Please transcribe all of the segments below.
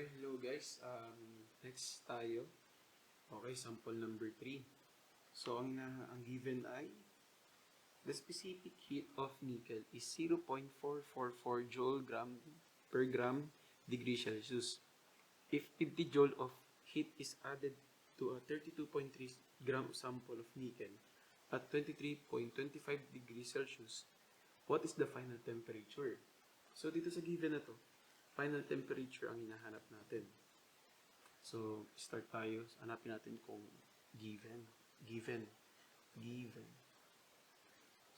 Okay, hello guys. Next tayo. Okay, sample number 3. So, ang given ay the specific heat of nickel is 0.444 joule gram per gram degree Celsius. If 50 joule of heat is added to a 32.3 gram sample of nickel at 23.25 degrees Celsius, what is the final temperature? So, dito sa given na to, final temperature ang hinahanap natin. So, start tayo. Hanapin natin kung given.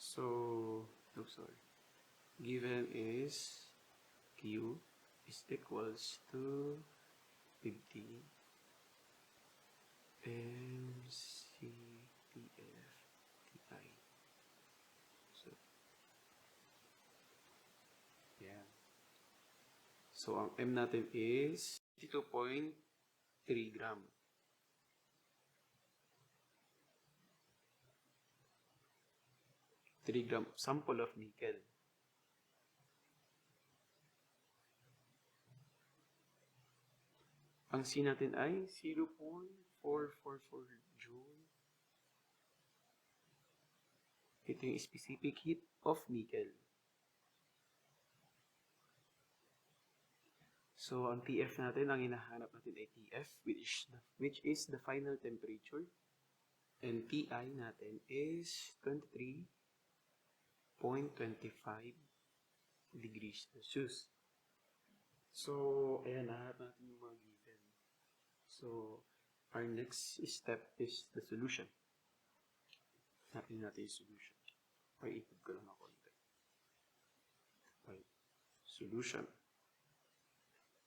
So, given is Q is equals to 50 mctf Ti. So, yeah. So, ang M natin is 52.3 gram. Gram sample of nickel. Ang C natin ay 0.444 joule. Ito yung specific heat of nickel. So, ang TF natin, ang hinahanap natin ay TF, which is the final temperature. And TI natin is 23.25 degrees Celsius. So, ayan, nahanap natin yung mga given. So, our next step is the solution. Hanapin natin yung solution. Okay, ikot ko lang ako. Okay, solution.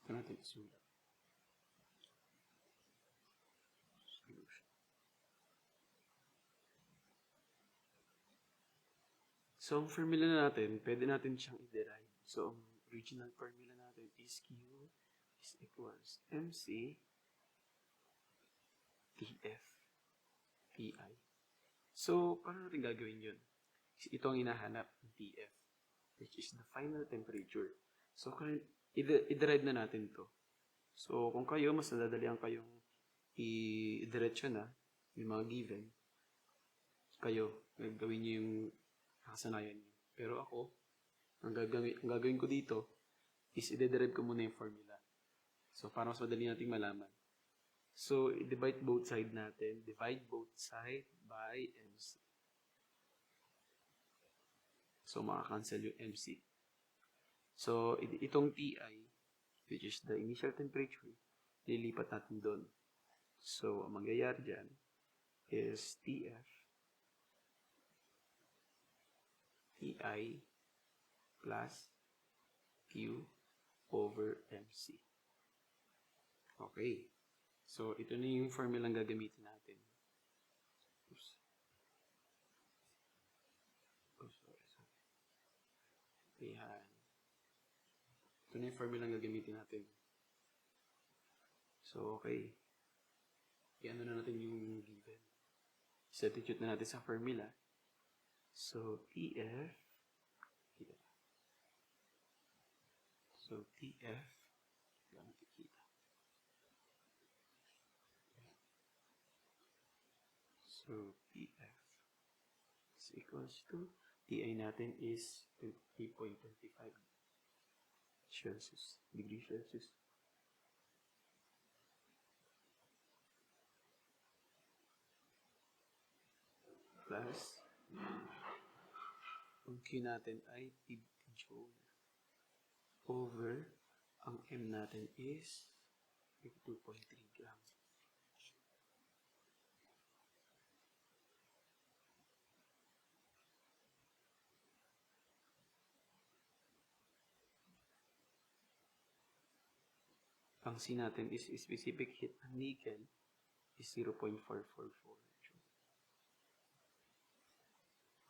Ito natin isulat. Solution. So, ang formula natin, pwede natin siyang i-derive. So, ang original formula natin is Q is equals MC TF PI. So, paano natin gagawin yun? Ito ang hinahanap ng TF, which is the final temperature. So, i-derive na natin to. So, kung kayo, mas nadadalian kayong i-diretso na yung mga given, kayo, gagawin nyo yung nakasanayan nyo. Pero ako, ang gagawin ko dito is i-derive ko muna yung formula. So, para mas madali nating malaman. So, i-divide both side natin. Divide both side by MC. So, makakancel yung MC. So, itong TI, which is the initial temperature, lilipat natin doon. So, ang mangyayari dyan is TF TI plus Q over MC. Okay. So, ito na yung formula ang gagamitin natin. Oops. Oh, sorry. Ayan. Ito na yung formula ang gagamitin natin. So, okay. I-ano na natin yung given. Substitute na natin sa formula. So, TF. So, TF. Lang natin kita. So, TF is equals to TI natin is 23.25 degree Celsius. Plus, ang Q natin ay 50 joule over ang M natin is 52.3 grams. Ang C natin is specific heat ng nickel is 0.444 joule.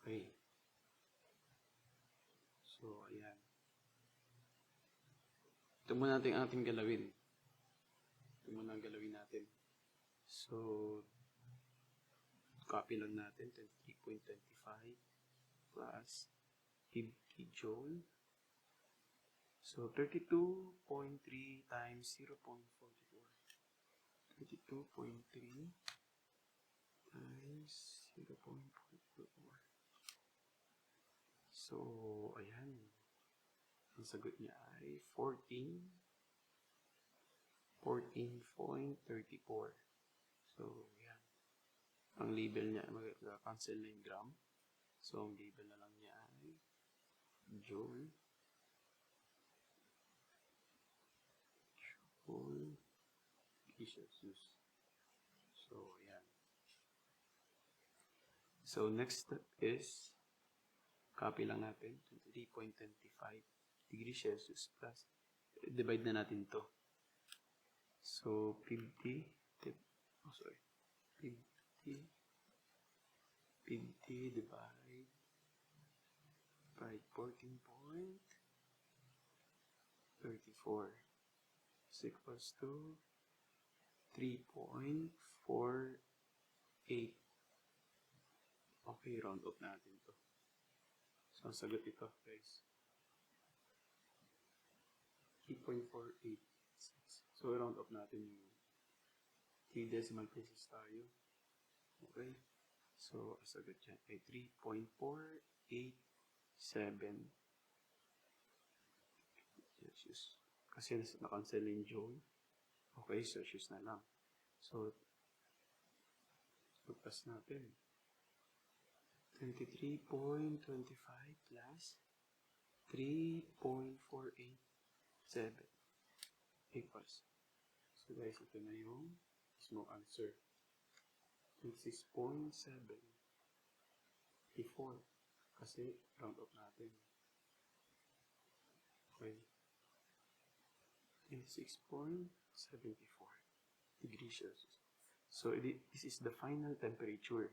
Okay. So, ayan. Ito muna natin ang ating galawin. Ito muna ang galawin natin. So, copy lang natin. 23.25 plus 50 joule. So, 32.3 times 0.44. 32.3 times 0.44. So, ayan. Ang sagot niya ay 14.34. So, yan. Ang label niya, mag-cancel na yung gram. So, ang label na lang niya ay Joule. Joule. Celsius. So, yan. So, next step is, copy lang natin, 23.25 degrees Celsius plus, divide na natin to. So, 50 divide by 14.34 is equals to 3.48. Okay, round up natin to. So, ang sagot ito, guys. 3.48. So, round up natin yung 3 decimal places tayo. Okay? So, ang sagot dyan ay 3.487 Celsius. Kasi na-cancel yung joule. Okay, Celsius na lang. So, pagpas natin. 23.25 plus 3.487 equals. So guys, ito na yung mismo answer. 26.74 kasi round up natin. Okay. 26.74 degrees Celsius. So this is the final temperature.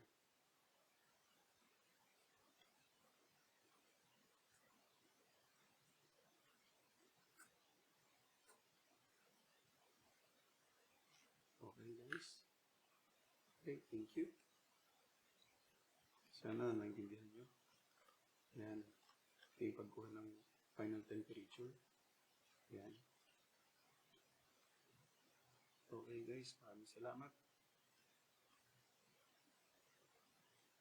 Okay guys. Okay, thank you. Sana naintindihan nyo. Yan. Ito yung pagkuha ng final temperature. Yan. Okay guys, maraming salamat.